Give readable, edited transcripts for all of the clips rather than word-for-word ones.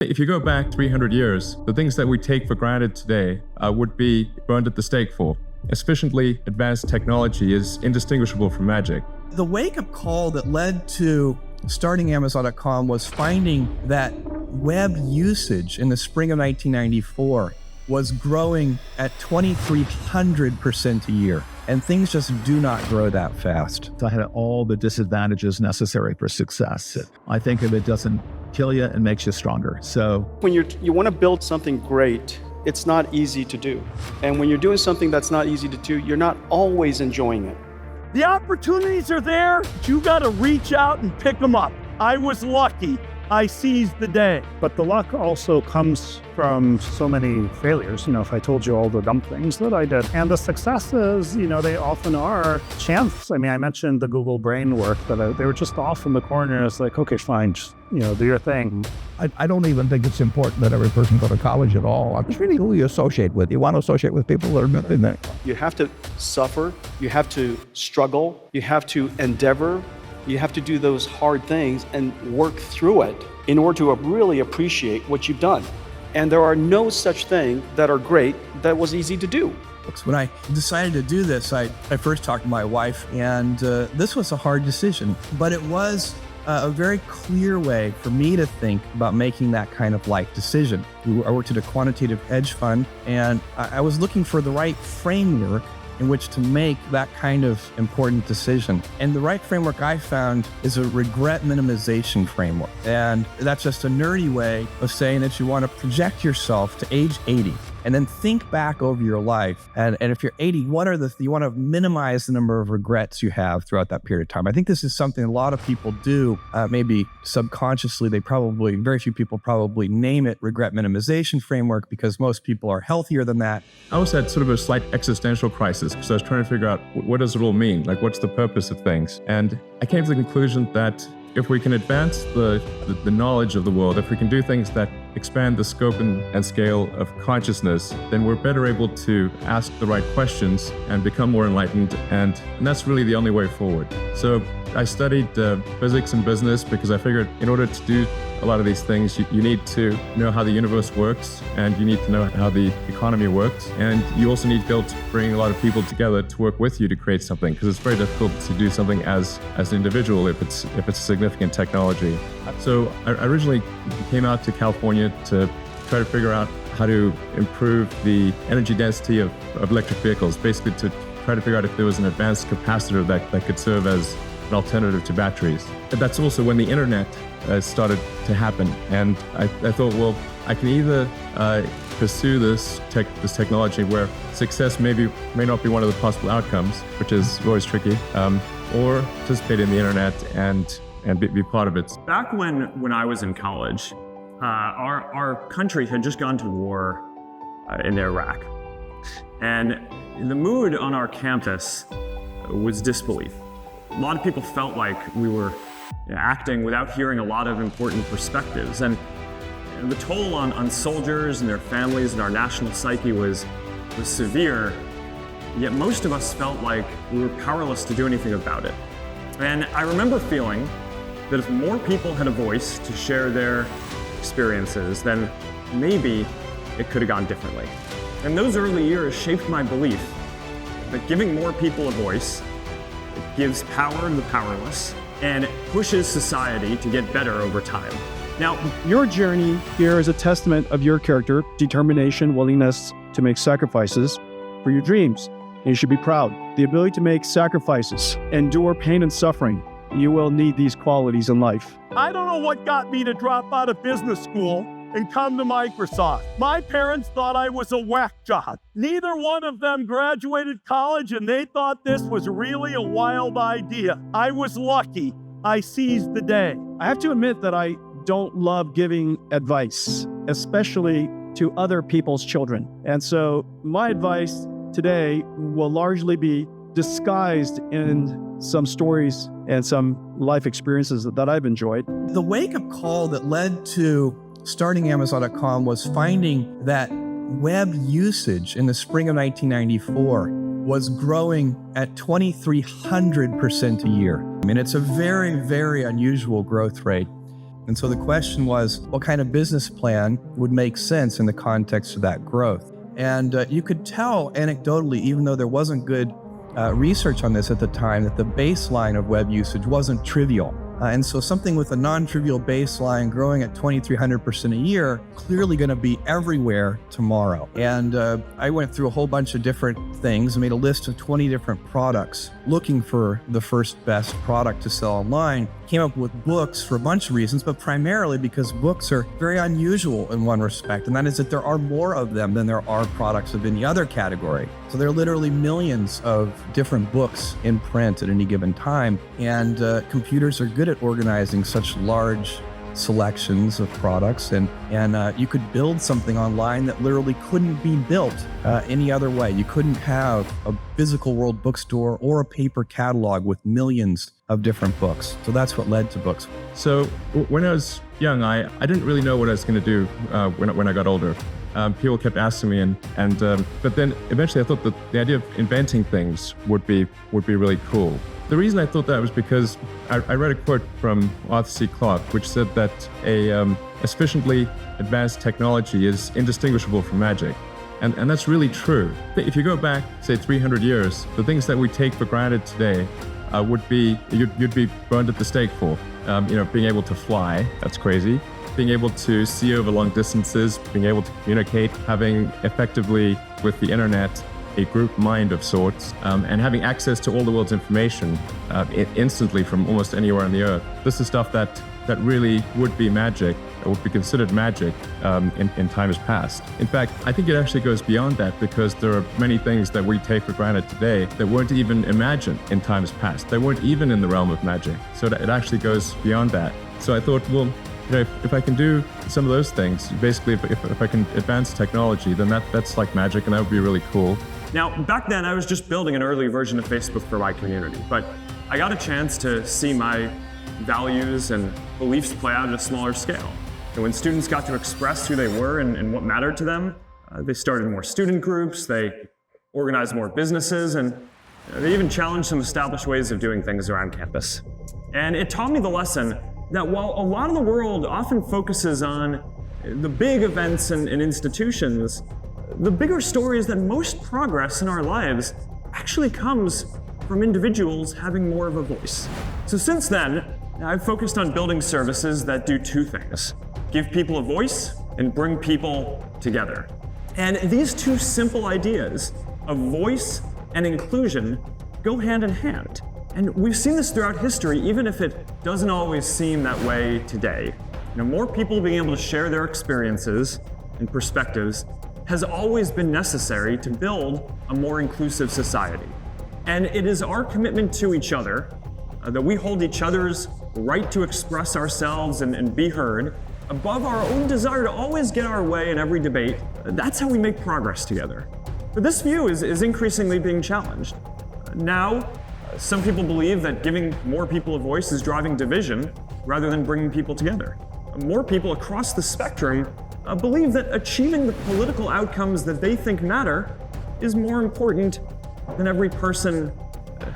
If you go back 300 years, the things that we take for granted today would be burned at the stake for. Sufficiently advanced technology is indistinguishable from magic. The wake-up call that led to starting Amazon.com was finding that web usage in the spring of 1994 was growing at 2,300% a year. And things just do not grow that fast. I had all the disadvantages necessary for success. I think if it doesn't kill you, it makes you stronger. So when you want to build something great, it's not easy to do. And when you're doing something that's not easy to do, you're not always enjoying it. The opportunities are there, but you got to reach out and pick them up. I was lucky. I seized the day. But the luck also comes from so many failures. If I told you all the dumb things that I did. And the successes, they often are chance. I mentioned the Google Brain work, but they were just off in the corner. It's like, okay, fine, just, do your thing. I don't even think it's important that every person go to college at all. It's really who you associate with. You want to associate with people that are good in that. You have to suffer. You have to struggle. You have to endeavor. You have to do those hard things and work through it in order to really appreciate what you've done. And there are no such thing that are great that was easy to do. When I decided to do this, I first talked to my wife, and this was a hard decision, but it was a very clear way for me to think about making that kind of life decision. I worked at a quantitative hedge fund, and I was looking for the right framework in which to make that kind of important decision. And the right framework I found is a regret minimization framework. And that's just a nerdy way of saying that you want to project yourself to age 80 and then think back over your life. And if you're 80, you want to minimize the number of regrets you have throughout that period of time. I think this is something a lot of people do, maybe subconsciously. Very few people probably name it regret minimization framework because most people are healthier than that. I also had sort of a slight existential crisis because I was trying to figure out what does it all mean? Like, what's the purpose of things? And I came to the conclusion that if we can advance the knowledge of the world, if we can do things that expand the scope and scale of consciousness, then we're better able to ask the right questions and become more enlightened. And that's really the only way forward. So I studied physics and business because I figured in order to do a lot of these things, you need to know how the universe works, and you need to know how the economy works. And you also need to be able to bring a lot of people together to work with you to create something, because it's very difficult to do something as an individual if it's a significant technology. So I originally came out to California to try to figure out how to improve the energy density of electric vehicles, basically to try to figure out if there was an advanced capacitor that could serve as an alternative to batteries. But that's also when the internet started to happen. And I thought, well, I can either pursue this technology where success may not be one of the possible outcomes, which is always tricky, or participate in the internet and be part of it. Back when I was in college, our country had just gone to war in Iraq. And the mood on our campus was disbelief. A lot of people felt like we were acting without hearing a lot of important perspectives. And the toll on soldiers and their families and our national psyche was severe, yet most of us felt like we were powerless to do anything about it. And I remember feeling that if more people had a voice to share their experiences, then maybe it could have gone differently. And those early years shaped my belief that giving more people a voice, it gives power to the powerless, and it pushes society to get better over time. Now, your journey here is a testament of your character, determination, willingness to make sacrifices for your dreams. And you should be proud. The ability to make sacrifices, endure pain and suffering. You will need these qualities in life. I don't know what got me to drop out of business school and come to Microsoft. My parents thought I was a whack job. Neither one of them graduated college, and they thought this was really a wild idea. I was lucky. I seized the day. I have to admit that I don't love giving advice, especially to other people's children. And so my advice today will largely be disguised in some stories and some life experiences that I've enjoyed. The wake-up call that led to starting Amazon.com was finding that web usage in the spring of 1994 was growing at 2,300% a year. I mean, it's a very, very unusual growth rate. And so the question was, what kind of business plan would make sense in the context of that growth? And you could tell anecdotally, even though there wasn't good research on this at the time, that the baseline of web usage wasn't trivial. And so something with a non-trivial baseline growing at 2,300% a year, clearly going to be everywhere tomorrow. And I went through a whole bunch of different things, made a list of 20 different products, looking for the first best product to sell online. Came up with books for a bunch of reasons, but primarily because books are very unusual in one respect, and that is that there are more of them than there are products of any other category. So there are literally millions of different books in print at any given time, and computers are good at organizing such large selections of products, and you could build something online that literally couldn't be built any other way. You couldn't have a physical world bookstore or a paper catalog with millions of different books. So that's what led to books. So when I was young, I didn't really know what I was going to do when I got older. People kept asking me, but then eventually I thought that the idea of inventing things would be really cool. The reason I thought that was because I read a quote from Arthur C. Clarke, which said that a sufficiently advanced technology is indistinguishable from magic. And that's really true. If you go back, say, 300 years, the things that we take for granted today would be, you'd be burned at the stake for. Being able to fly, that's crazy. Being able to see over long distances, being able to communicate, having effectively, with the internet, a group mind of sorts, and having access to all the world's information instantly from almost anywhere on the earth. This is stuff that really would be magic, or would be considered magic in times past. In fact, I think it actually goes beyond that, because there are many things that we take for granted today that weren't even imagined in times past. They weren't even in the realm of magic. So it actually goes beyond that. So I thought, well, if I can do some of those things, basically if I can advance technology, then that's like magic, and that would be really cool. Now, back then I was just building an early version of Facebook for my community, but I got a chance to see my values and beliefs play out at a smaller scale. And when students got to express who they were and what mattered to them, they started more student groups, they organized more businesses, and they even challenged some established ways of doing things around campus. And it taught me the lesson that while a lot of the world often focuses on the big events and institutions, the bigger story is that most progress in our lives actually comes from individuals having more of a voice. So since then, I've focused on building services that do two things: give people a voice and bring people together. And these two simple ideas of voice and inclusion go hand in hand. And we've seen this throughout history, even if it doesn't always seem that way today. More people being able to share their experiences and perspectives has always been necessary to build a more inclusive society. And it is our commitment to each other that we hold each other's right to express ourselves and be heard above our own desire to always get our way in every debate. That's how we make progress together. But this view is increasingly being challenged. Now, some people believe that giving more people a voice is driving division rather than bringing people together. More people across the spectrum believe that achieving the political outcomes that they think matter is more important than every person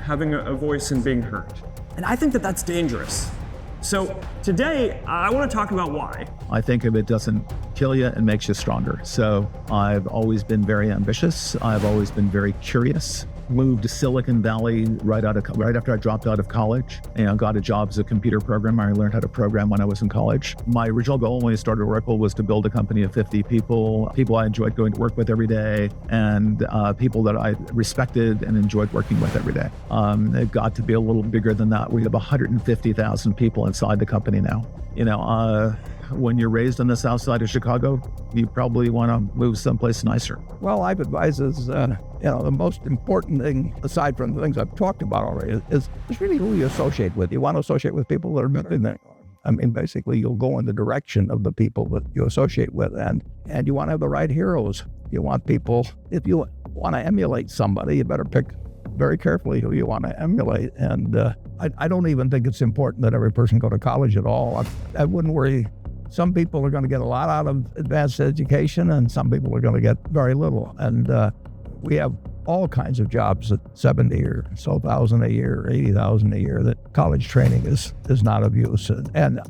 having a voice and being heard. And I think that that's dangerous. So today, I want to talk about why. I think if it doesn't kill you, it makes you stronger. So I've always been very ambitious. I've always been very curious. Moved to Silicon Valley right after I dropped out of college, and got a job as a computer programmer. I learned how to program when I was in college. My original goal when I started Oracle was to build a company of 50 people I enjoyed going to work with every day, and people that I respected and enjoyed working with every day. It got to be a little bigger than that. We have 150,000 people inside the company now. When you're raised on the south side of Chicago, you probably want to move someplace nicer. Well, life advice is, the most important thing, aside from the things I've talked about already, is really who you associate with. You want to associate with people that are better than you. I mean, basically, you'll go in the direction of the people that you associate with, and you want to have the right heroes. You want people, if you want to emulate somebody, you better pick very carefully who you want to emulate. And I don't even think it's important that every person go to college at all. I wouldn't worry. Some people are going to get a lot out of advanced education, and some people are going to get very little. And we have all kinds of jobs at 70 or so thousand a year, or 80,000 a year, that college training is not of use. And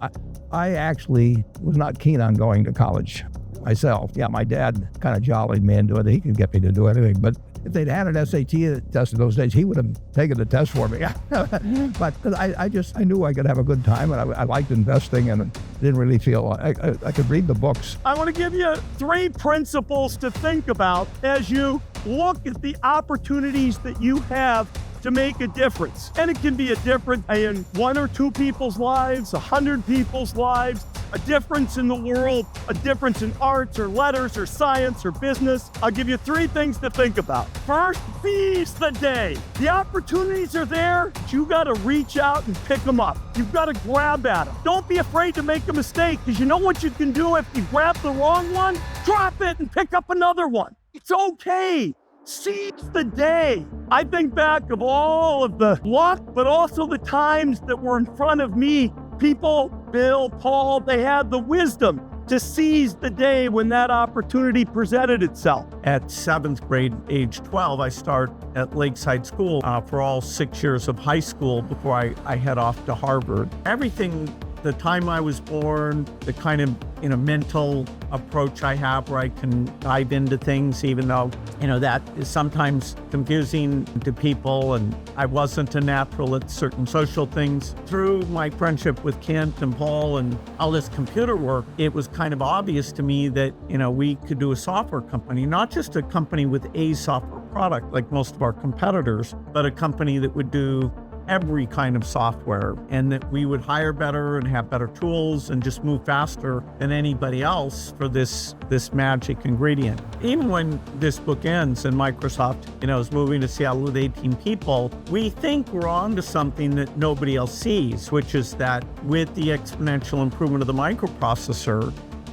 I actually was not keen on going to college myself. Yeah, my dad kind of jollied me into it. He could get me to do anything. But if they'd had an SAT test in those days, he would have taken the test for me. But I knew I could have a good time, and I liked investing, and didn't really feel I could read the books. I want to give you 3 principles to think about as you look at the opportunities that you have to make a difference. And it can be a difference in 1 or 2 people's lives, 100 people's lives, a difference in the world, a difference in arts or letters or science or business. I'll give you 3 things to think about. First, seize the day. The opportunities are there, but you got to reach out and pick them up. You've got to grab at them. Don't be afraid to make a mistake, because you know what you can do if you grab the wrong one? Drop it and pick up another one. It's okay. Seize the day. I think back of all of the luck, but also the times that were in front of me. People, Bill, Paul, they had the wisdom to seize the day when that opportunity presented itself. At 7th grade, age 12, I start at Lakeside School for all 6 years of high school before I head off to Harvard. Everything, the time I was born, the kind of mental approach I have where I can dive into things, even though that is sometimes confusing to people, and I wasn't a natural at certain social things. Through my friendship with Kent and Paul and all this computer work, it was kind of obvious to me that we could do a software company, not just a company with a software product like most of our competitors, but a company that would do every kind of software, and that we would hire better and have better tools and just move faster than anybody else for this magic ingredient. Even when this book ends and Microsoft is moving to Seattle with 18 people, we think we're on to something that nobody else sees, which is that with the exponential improvement of the microprocessor,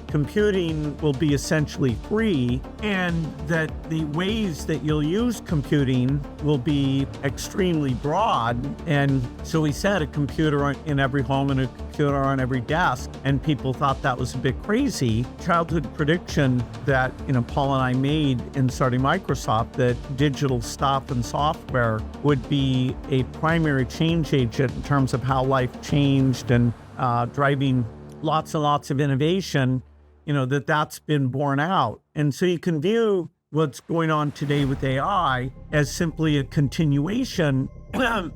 computing will be essentially free, and that the ways that you'll use computing will be extremely broad. And so we said a computer in every home and a computer on every desk, and people thought that was a bit crazy. Childhood prediction that Paul and I made in starting Microsoft, that digital stuff and software would be a primary change agent in terms of how life changed and driving lots and lots of innovation, that's been borne out. And so you can view what's going on today with AI as simply a continuation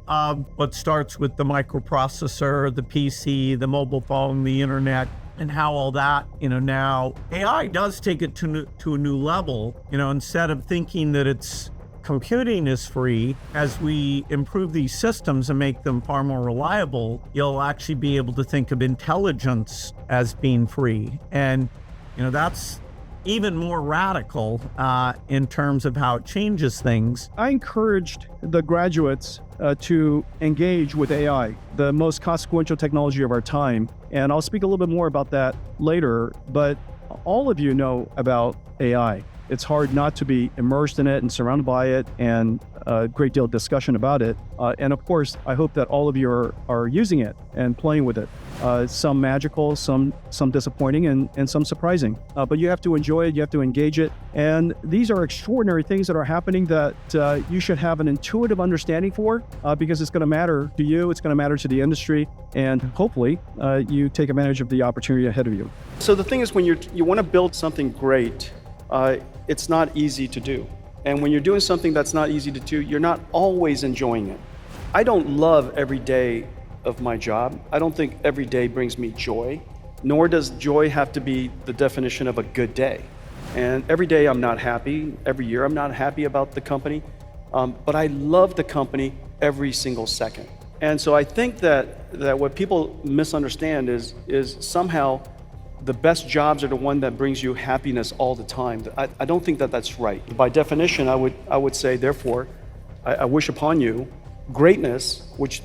of what starts with the microprocessor, the PC, the mobile phone, the internet, and how all that, now AI does take it to a new level. Instead of thinking that it's computing is free, as we improve these systems and make them far more reliable, you'll actually be able to think of intelligence as being free. And, that's even more radical in terms of how it changes things. I encouraged the graduates to engage with AI, the most consequential technology of our time. And I'll speak a little bit more about that later, but all of you know about AI. It's hard not to be immersed in it and surrounded by it, and a great deal of discussion about it. And of course, I hope that all of you are using it and playing with it. Some magical, some disappointing, and some surprising. But you have to enjoy it, you have to engage it. And these are extraordinary things that are happening that you should have an intuitive understanding for, because it's going to matter to you, it's going to matter to the industry, and hopefully you take advantage of the opportunity ahead of you. So the thing is, when you want to build something great, it's not easy to do. And when you're doing something that's not easy to do, you're not always enjoying it. I don't love every day of my job. I don't think every day brings me joy, nor does joy have to be the definition of a good day. And every day I'm not happy, every year I'm not happy about the company, but I love the company every single second. And so I think that what people misunderstand is somehow the best jobs are the one that brings you happiness all the time. I don't think that that's right. By definition, I would say, therefore, I wish upon you greatness, which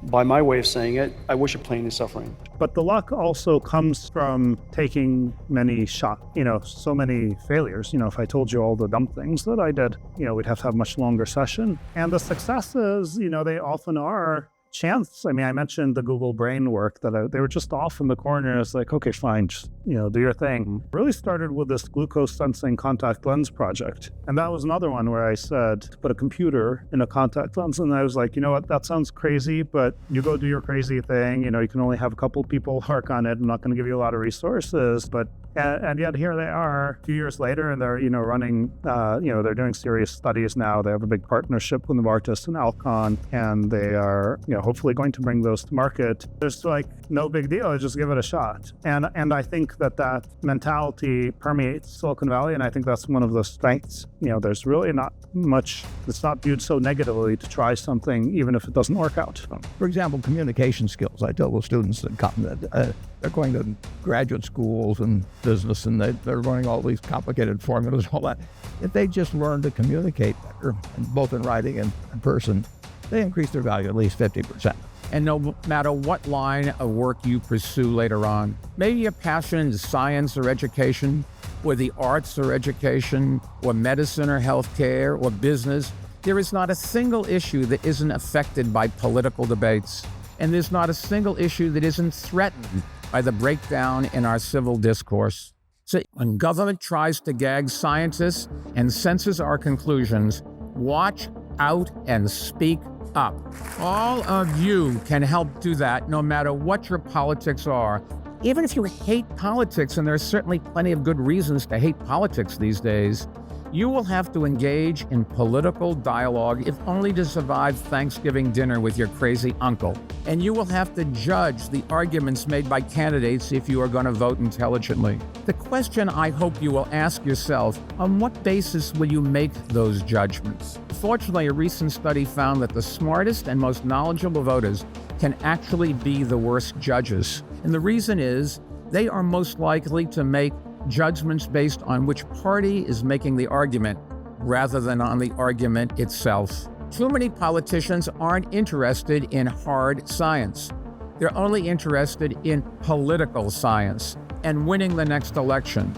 by my way of saying it, I wish upon plain suffering. But the luck also comes from taking many shots, so many failures. If I told you all the dumb things that I did, we'd have to have a much longer session. And the successes, they often are chance. I mean, I mentioned the Google Brain work that they were just off in the corner. It's like, okay, fine, just, do your thing. Really started with this glucose sensing contact lens project. And that was another one where I said, put a computer in a contact lens. And I was like, you know what, that sounds crazy, but you go do your crazy thing. You can only have a couple people work on it. I'm not going to give you a lot of resources, but and yet here they are 2 years later, and they're, running, they're doing serious studies now. They have a big partnership with Novartis and Alcon, and they are, hopefully going to bring those to market. There's like no big deal, just give it a shot. And I think that mentality permeates Silicon Valley, and I think that's one of the strengths. There's really not much, it's not viewed so negatively to try something, even if it doesn't work out. For example, communication skills. I tell the students that come that they're going to graduate schools and business, and they're learning all these complicated formulas and all that. If they just learn to communicate better, both in writing and in person, they increase their value at least 50%. And no matter what line of work you pursue later on, maybe your passion is science or education, or the arts or education, or medicine or healthcare, or business, there is not a single issue that isn't affected by political debates. And there's not a single issue that isn't threatened by the breakdown in our civil discourse. So when government tries to gag scientists and censors our conclusions, watch out and speak up. All of you can help do that, no matter what your politics are. Even if you hate politics, and there's certainly plenty of good reasons to hate politics these days, you will have to engage in political dialogue, if only to survive Thanksgiving dinner with your crazy uncle. And you will have to judge the arguments made by candidates if you are going to vote intelligently. The question I hope you will ask yourself, on what basis will you make those judgments? Fortunately, a recent study found that the smartest and most knowledgeable voters can actually be the worst judges. And the reason is they are most likely to make judgments based on which party is making the argument rather than on the argument itself. Too many politicians aren't interested in hard science. They're only interested in political science and winning the next election.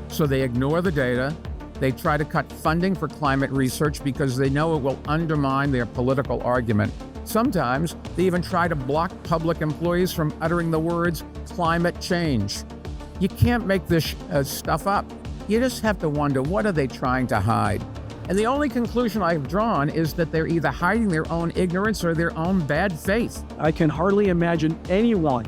So they ignore the data. They try to cut funding for climate research because they know it will undermine their political argument. Sometimes they even try to block public employees from uttering the words climate change. You can't make this stuff up. You just have to wonder, what are they trying to hide? And the only conclusion I've drawn is that they're either hiding their own ignorance or their own bad faith. I can hardly imagine anyone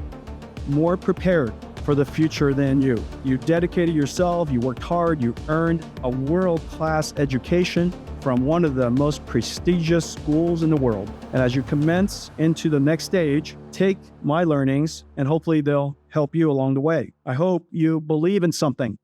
more prepared for the future than you. You dedicated yourself, you worked hard, you earned a world-class education from one of the most prestigious schools in the world. And as you commence into the next stage, take my learnings and hopefully they'll help you along the way. I hope you believe in something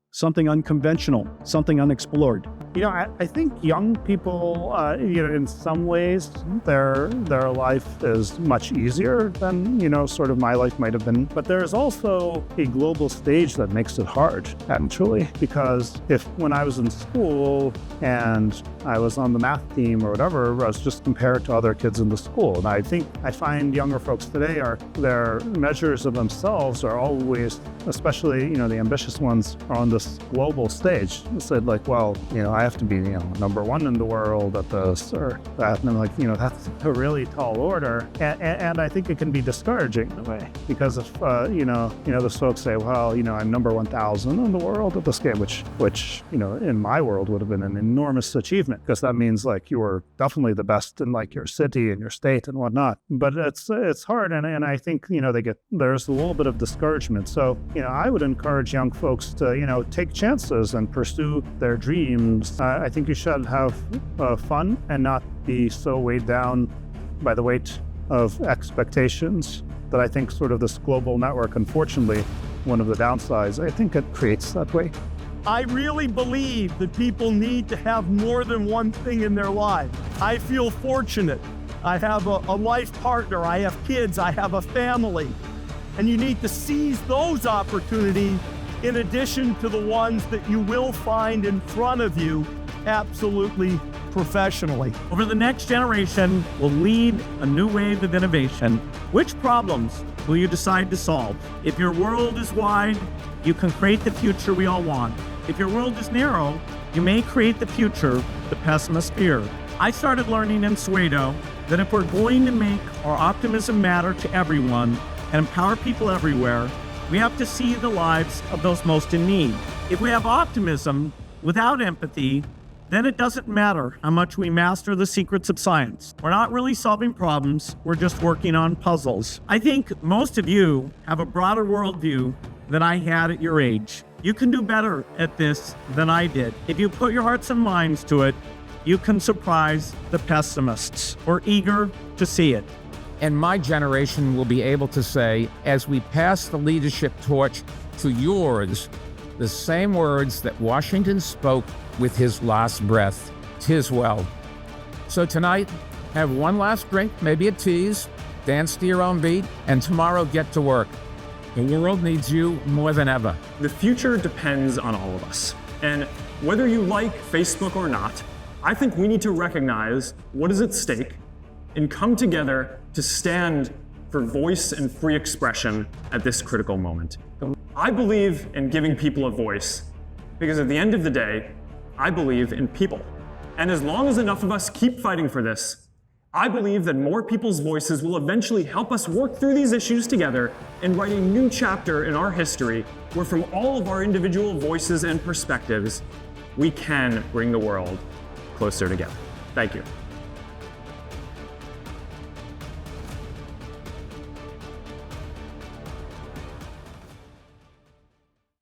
unconventional, something unexplored. I think young people, in some ways, their life is much easier than, sort of my life might have been. But there's also a global stage that makes it hard, actually, because when I was in school and I was on the math team or whatever, I was just compared to other kids in the school. And I find younger folks today their measures of themselves are always, especially, the ambitious ones, are on this global stage. It said like, well, I have to be, number one in the world at this or that. And I'm like, that's a really tall order. And I think it can be discouraging in a way, because if, those folks say, well, I'm number 1,000 in the world at this game, which, in my world would have been an enormous achievement, because that means like you were definitely the best in like your city and your state and whatnot. But it's hard. And I think, there's a little bit of discouragement. So, I would encourage young folks to, take chances and pursue their dreams. I think you should have fun and not be so weighed down by the weight of expectations that I think sort of this global network, unfortunately, one of the downsides, I think it creates that way. I really believe that people need to have more than one thing in their life. I feel fortunate. I have a life partner, I have kids, I have a family. And you need to seize those opportunities in addition to the ones that you will find in front of you absolutely professionally. Over the next generation, will lead a new wave of innovation. Which problems will you decide to solve? If your world is wide, you can create the future we all want. If your world is narrow, you may create the future the pessimists fear. I started learning in Soweto that if we're going to make our optimism matter to everyone and empower people everywhere, we have to see the lives of those most in need. If we have optimism without empathy, then it doesn't matter how much we master the secrets of science. We're not really solving problems, we're just working on puzzles. I think most of you have a broader worldview than I had at your age. You can do better at this than I did. If you put your hearts and minds to it, you can surprise the pessimists. We're eager to see it. And my generation will be able to say, as we pass the leadership torch to yours, the same words that Washington spoke with his last breath, "'Tis well." So tonight, have one last drink, maybe a tease, dance to your own beat, and tomorrow get to work. The world needs you more than ever. The future depends on all of us. And whether you like Facebook or not, I think we need to recognize what is at stake and come together to stand for voice and free expression at this critical moment. I believe in giving people a voice because at the end of the day, I believe in people. And as long as enough of us keep fighting for this, I believe that more people's voices will eventually help us work through these issues together and write a new chapter in our history where from all of our individual voices and perspectives, we can bring the world closer together. Thank you.